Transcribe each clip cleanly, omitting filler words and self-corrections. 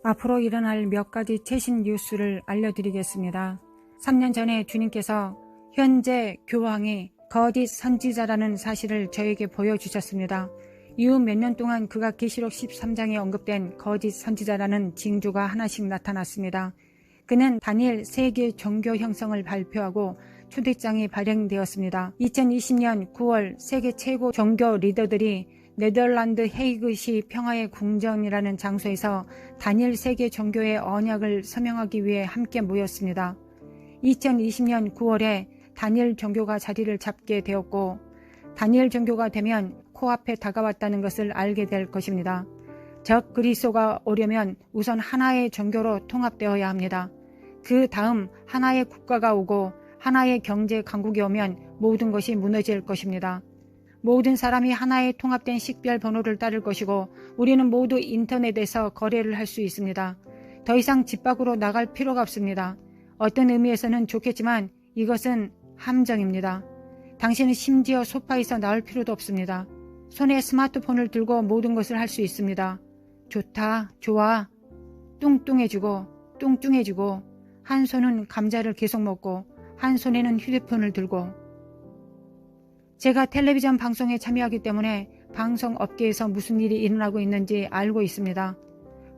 앞으로 일어날 몇 가지 최신 뉴스를 알려드리겠습니다. 3년 전에 주님께서 현재 교황이 거짓 선지자라는 사실을 저에게 보여주셨습니다. 이후 몇 년 동안 그가 계시록 13장에 언급된 거짓 선지자라는 징조가 하나씩 나타났습니다. 그는 다니엘 세계 종교 형성을 발표하고 초대장이 발행되었습니다. 2020년 9월 세계 최고 종교 리더들이 네덜란드 헤이그시 평화의 궁전이라는 장소에서 다니엘 세계 종교의 언약을 서명하기 위해 함께 모였습니다. 2020년 9월에 다니엘 종교가 자리를 잡게 되었고 다니엘 종교가 되면 코앞에 다가왔다는 것을 알게 될 것입니다. 적 그리스도가 오려면 우선 하나의 종교로 통합되어야 합니다. 그 다음 하나의 국가가 오고 하나의 경제 강국이 오면 모든 것이 무너질 것입니다. 모든 사람이 하나의 통합된 식별 번호를 따를 것이고 우리는 모두 인터넷에서 거래를 할 수 있습니다. 더 이상 집 밖으로 나갈 필요가 없습니다. 어떤 의미에서는 좋겠지만 이것은 함정입니다. 당신은 심지어 소파에서 나올 필요도 없습니다. 손에 스마트폰을 들고 모든 것을 할 수 있습니다. 좋다, 좋아, 뚱뚱해지고 뚱뚱해지고 한 손은 감자를 계속 먹고 한 손에는 휴대폰을 들고. 제가 텔레비전 방송에 참여하기 때문에 방송업계에서 무슨 일이 일어나고 있는지 알고 있습니다.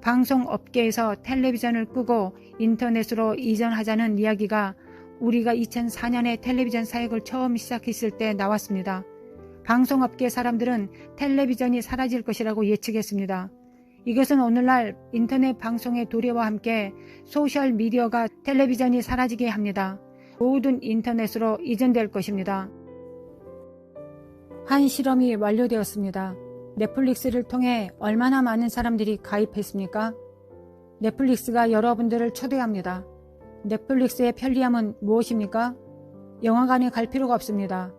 방송업계에서 텔레비전을 끄고 인터넷으로 이전하자는 이야기가 우리가 2004년에 텔레비전 사역을 처음 시작했을 때 나왔습니다. 방송업계 사람들은 텔레비전이 사라질 것이라고 예측했습니다. 이것은 오늘날 인터넷 방송의 도래와 함께 소셜미디어가 텔레비전이 사라지게 합니다. 모든 인터넷으로 이전될 것입니다. 한 실험이 완료되었습니다. 넷플릭스를 통해 얼마나 많은 사람들이 가입했습니까? 넷플릭스가 여러분들을 초대합니다. 넷플릭스의 편리함은 무엇입니까? 영화관에 갈 필요가 없습니다.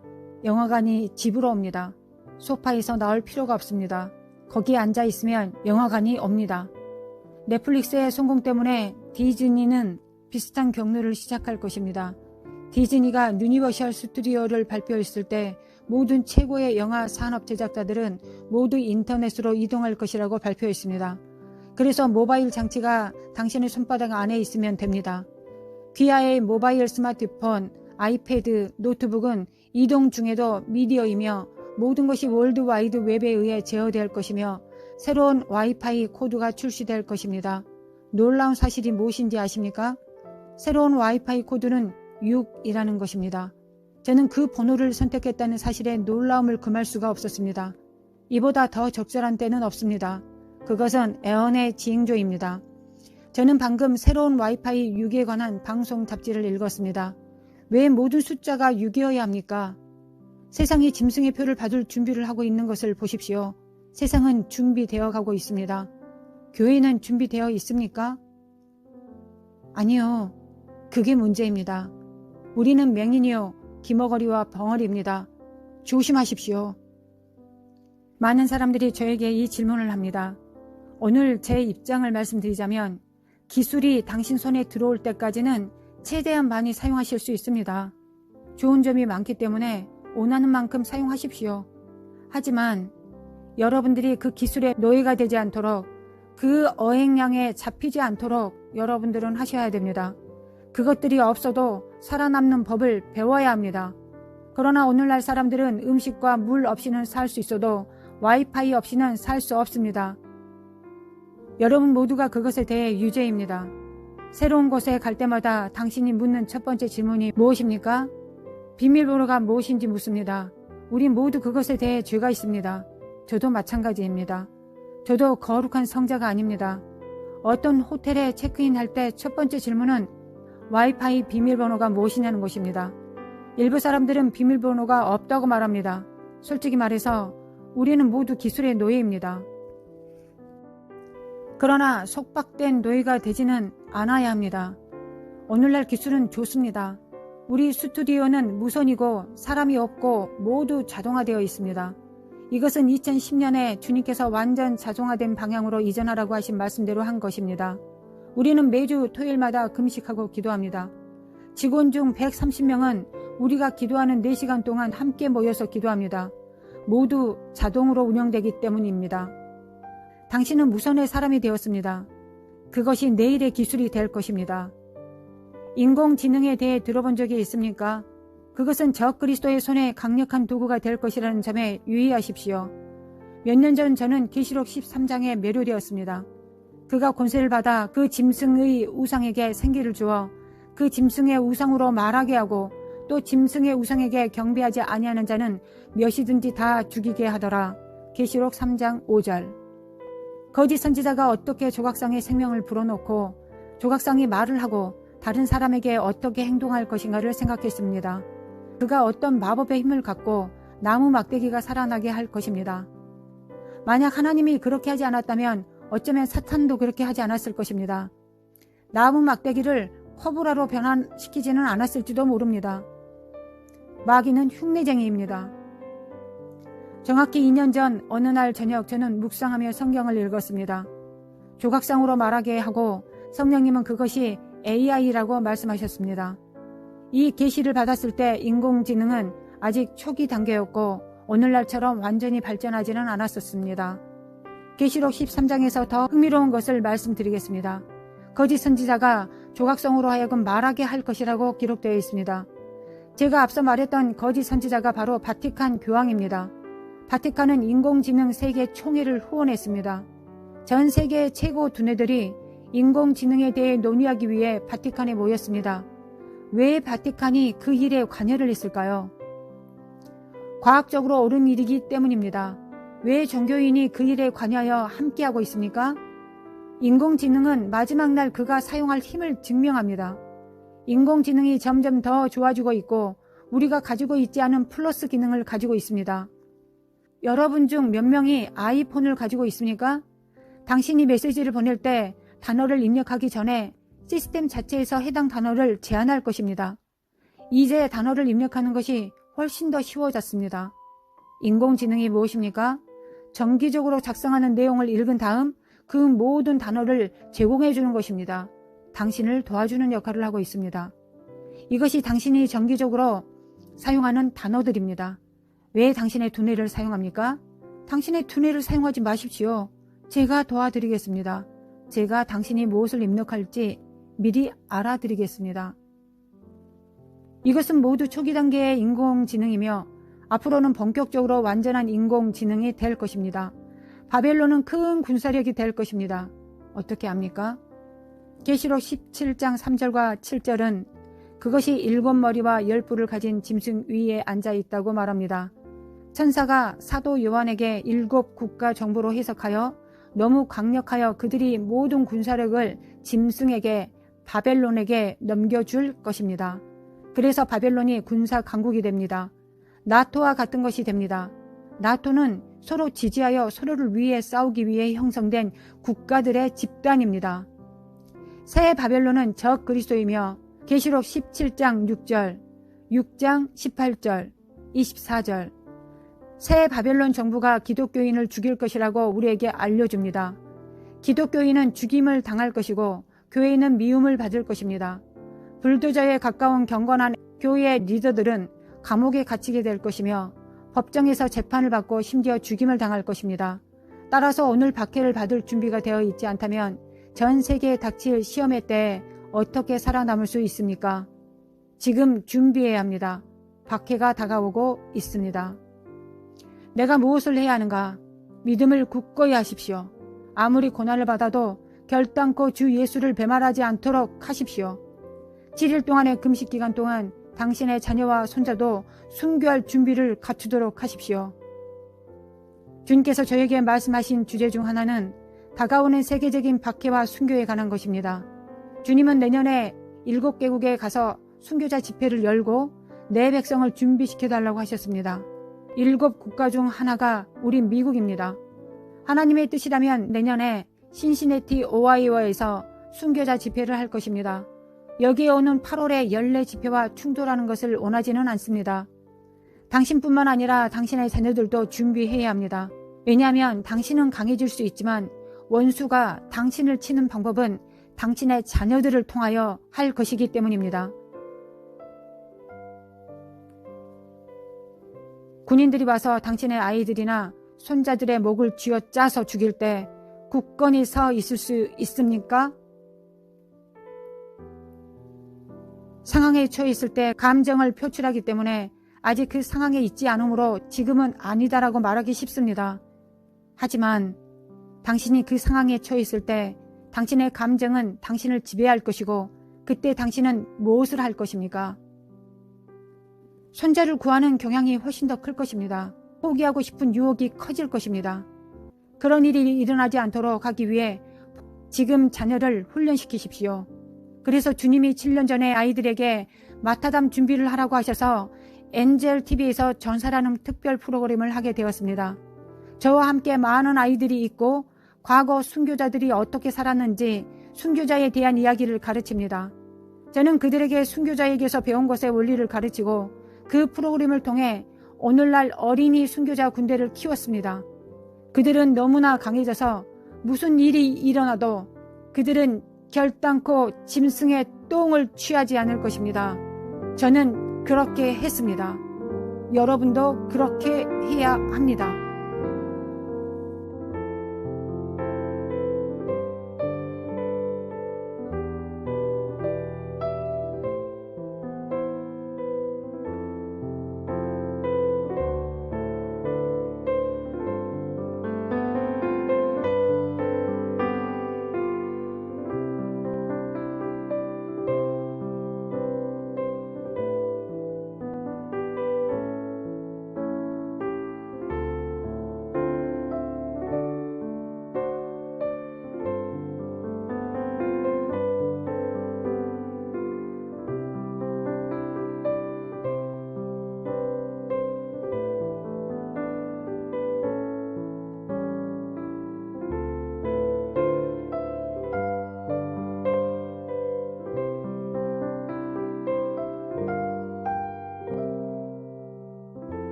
영화관이 집으로 옵니다. 소파에서 나올 필요가 없습니다. 거기에 앉아 있으면 영화관이 옵니다. 넷플릭스의 성공 때문에 디즈니는 비슷한 경로를 시작할 것입니다. 디즈니가 유니버셜 스튜디오를 발표했을 때 모든 최고의 영화 산업 제작자들은 모두 인터넷으로 이동할 것이라고 발표했습니다. 그래서 모바일 장치가 당신의 손바닥 안에 있으면 됩니다. 귀하의 모바일 스마트폰, 아이패드, 노트북은 이동 중에도 미디어이며 모든 것이 월드와이드 웹에 의해 제어될 것이며 새로운 와이파이 코드가 출시될 것입니다. 놀라운 사실이 무엇인지 아십니까? 새로운 와이파이 코드는 6이라는 것입니다. 저는 그 번호를 선택했다는 사실에 놀라움을 금할 수가 없었습니다. 이보다 더 적절한 때는 없습니다. 그것은 애언의 징조입니다. 저는 방금 새로운 와이파이 6에 관한 방송 잡지를 읽었습니다. 왜 모든 숫자가 6이어야 합니까? 세상이 짐승의 표를 받을 준비를 하고 있는 것을 보십시오. 세상은 준비되어 가고 있습니다. 교회는 준비되어 있습니까? 아니요. 그게 문제입니다. 우리는 맹인이요 기머거리와 벙어리입니다. 조심하십시오. 많은 사람들이 저에게 이 질문을 합니다. 오늘 제 입장을 말씀드리자면 기술이 당신 손에 들어올 때까지는 최대한 많이 사용하실 수 있습니다. 좋은 점이 많기 때문에 원하는 만큼 사용하십시오. 하지만 여러분들이 그 기술의 노예가 되지 않도록 그 어획량에 잡히지 않도록 여러분들은 하셔야 됩니다. 그것들이 없어도 살아남는 법을 배워야 합니다. 그러나 오늘날 사람들은 음식과 물 없이는 살 수 있어도 와이파이 없이는 살 수 없습니다. 여러분 모두가 그것에 대해 유죄입니다. 새로운 곳에 갈 때마다 당신이 묻는 첫 번째 질문이 무엇입니까? 비밀번호가 무엇인지 묻습니다. 우리 모두 그것에 대해 죄가 있습니다. 저도 마찬가지입니다. 저도 거룩한 성자가 아닙니다. 어떤 호텔에 체크인할 때 첫 번째 질문은 와이파이 비밀번호가 무엇이냐는 것입니다. 일부 사람들은 비밀번호가 없다고 말합니다. 솔직히 말해서 우리는 모두 기술의 노예입니다. 그러나 속박된 노예가 되지는 않아야 합니다. 오늘날 기술은 좋습니다. 우리 스튜디오는 무선이고 사람이 없고 모두 자동화되어 있습니다. 이것은 2010년에 주님께서 완전 자동화된 방향으로 이전하라고 하신 말씀대로 한 것입니다. 우리는 매주 토요일마다 금식하고 기도합니다. 직원 중 130명은 우리가 기도하는 4시간 동안 함께 모여서 기도합니다. 모두 자동으로 운영되기 때문입니다. 당신은 무선의 사람이 되었습니다. 그것이 내일의 기술이 될 것입니다. 인공지능에 대해 들어본 적이 있습니까? 그것은 적그리스도의 손에 강력한 도구가 될 것이라는 점에 유의하십시오. 몇 년 전 저는 계시록 13장에 매료되었습니다. 그가 권세를 받아 그 짐승의 우상에게 생기를 주어 그 짐승의 우상으로 말하게 하고 또 짐승의 우상에게 경배하지 아니하는 자는 몇이든지 다 죽이게 하더라. 계시록 3장 5절. 거짓 선지자가 어떻게 조각상의 생명을 불어넣고 조각상이 말을 하고 다른 사람에게 어떻게 행동할 것인가를 생각했습니다. 그가 어떤 마법의 힘을 갖고 나무 막대기가 살아나게 할 것입니다. 만약 하나님이 그렇게 하지 않았다면 어쩌면 사탄도 그렇게 하지 않았을 것입니다. 나무 막대기를 코브라로 변환시키지는 않았을지도 모릅니다. 마귀는 흉내쟁이입니다. 정확히 2년 전 어느 날 저녁 저는 묵상하며 성경을 읽었습니다. 조각상으로 말하게 하고 성령님은 그것이 AI라고 말씀하셨습니다. 이 계시를 받았을 때 인공지능은 아직 초기 단계였고 오늘날처럼 완전히 발전하지는 않았었습니다. 계시록 13장에서 더 흥미로운 것을 말씀드리겠습니다. 거짓 선지자가 조각성으로 하여금 말하게 할 것이라고 기록되어 있습니다. 제가 앞서 말했던 거짓 선지자가 바로 바티칸 교황입니다. 바티칸은 인공지능 세계 총회를 후원했습니다. 전 세계의 최고 두뇌들이 인공지능에 대해 논의하기 위해 바티칸에 모였습니다. 왜 바티칸이 그 일에 관여를 했을까요? 과학적으로 옳은 일이기 때문입니다. 왜 종교인이 그 일에 관여하여 함께하고 있습니까? 인공지능은 마지막 날 그가 사용할 힘을 증명합니다. 인공지능이 점점 더 좋아지고 있고 우리가 가지고 있지 않은 플러스 기능을 가지고 있습니다. 여러분 중 몇 명이 아이폰을 가지고 있습니까? 당신이 메시지를 보낼 때 단어를 입력하기 전에 시스템 자체에서 해당 단어를 제한할 것입니다. 이제 단어를 입력하는 것이 훨씬 더 쉬워졌습니다. 인공지능이 무엇입니까? 정기적으로 작성하는 내용을 읽은 다음 그 모든 단어를 제공해 주는 것입니다. 당신을 도와주는 역할을 하고 있습니다. 이것이 당신이 정기적으로 사용하는 단어들입니다. 왜 당신의 두뇌를 사용합니까? 당신의 두뇌를 사용하지 마십시오. 제가 도와드리겠습니다. 제가 당신이 무엇을 입력할지 미리 알아드리겠습니다. 이것은 모두 초기 단계의 인공지능이며 앞으로는 본격적으로 완전한 인공지능이 될 것입니다. 바벨론은 큰 군사력이 될 것입니다. 어떻게 압니까? 계시록 17장 3절과 7절은 그것이 7머리와 10뿔을 가진 짐승 위에 앉아 있다고 말합니다. 천사가 사도 요한에게 7 국가 정보로 해석하여 너무 강력하여 그들이 모든 군사력을 짐승에게 바벨론에게 넘겨줄 것입니다. 그래서 바벨론이 군사 강국이 됩니다. 나토와 같은 것이 됩니다. 나토는 서로 지지하여 서로를 위해 싸우기 위해 형성된 국가들의 집단입니다. 새 바벨론은 적 그리스도이며 계시록 17장 6절, 6장 18절, 24절 새 바벨론 정부가 기독교인을 죽일 것이라고 우리에게 알려줍니다. 기독교인은 죽임을 당할 것이고 교회는 미움을 받을 것입니다. 불도저에 가까운 경건한 교회의 리더들은 감옥에 갇히게 될 것이며 법정에서 재판을 받고 심지어 죽임을 당할 것입니다. 따라서 오늘 박해를 받을 준비가 되어 있지 않다면 전 세계에 닥칠 시험의 때에 어떻게 살아남을 수 있습니까? 지금 준비해야 합니다. 박해가 다가오고 있습니다. 내가 무엇을 해야 하는가? 믿음을 굳건히 하십시오. 아무리 고난을 받아도 결단코 주 예수를 배말하지 않도록 하십시오. 7일 동안의 금식 기간 동안 당신의 자녀와 손자도 순교할 준비를 갖추도록 하십시오. 주님께서 저에게 말씀하신 주제 중 하나는 다가오는 세계적인 박해와 순교에 관한 것입니다. 주님은 내년에 7개국에 가서 순교자 집회를 열고 내 백성을 준비시켜달라고 하셨습니다. 7 국가 중 하나가 우리 미국입니다. 하나님의 뜻이라면 내년에 신시내티 오하이오에서 순교자 집회를 할 것입니다. 여기에 오는 8월의 연례 집회와 충돌하는 것을 원하지는 않습니다. 당신뿐만 아니라 당신의 자녀들도 준비해야 합니다. 왜냐하면 당신은 강해질 수 있지만 원수가 당신을 치는 방법은 당신의 자녀들을 통하여 할 것이기 때문입니다. 군인들이 와서 당신의 아이들이나 손자들의 목을 쥐어짜서 죽일 때 굳건히 서 있을 수 있습니까? 상황에 처해 있을 때 감정을 표출하기 때문에 아직 그 상황에 있지 않으므로 지금은 아니다라고 말하기 쉽습니다. 하지만 당신이 그 상황에 처해 있을 때 당신의 감정은 당신을 지배할 것이고 그때 당신은 무엇을 할 것입니까? 손자를 구하는 경향이 훨씬 더 클 것입니다. 포기하고 싶은 유혹이 커질 것입니다. 그런 일이 일어나지 않도록 하기 위해 지금 자녀를 훈련시키십시오. 그래서 주님이 7년 전에 아이들에게 마타담 준비를 하라고 하셔서 엔젤TV에서 전사라는 특별 프로그램을 하게 되었습니다. 저와 함께 많은 아이들이 있고 과거 순교자들이 어떻게 살았는지 순교자에 대한 이야기를 가르칩니다. 저는 그들에게 순교자에게서 배운 것의 원리를 가르치고 그 프로그램을 통해 오늘날 어린이 순교자 군대를 키웠습니다. 그들은 너무나 강해져서 무슨 일이 일어나도 그들은 결단코 짐승의 똥을 취하지 않을 것입니다. 저는 그렇게 했습니다. 여러분도 그렇게 해야 합니다.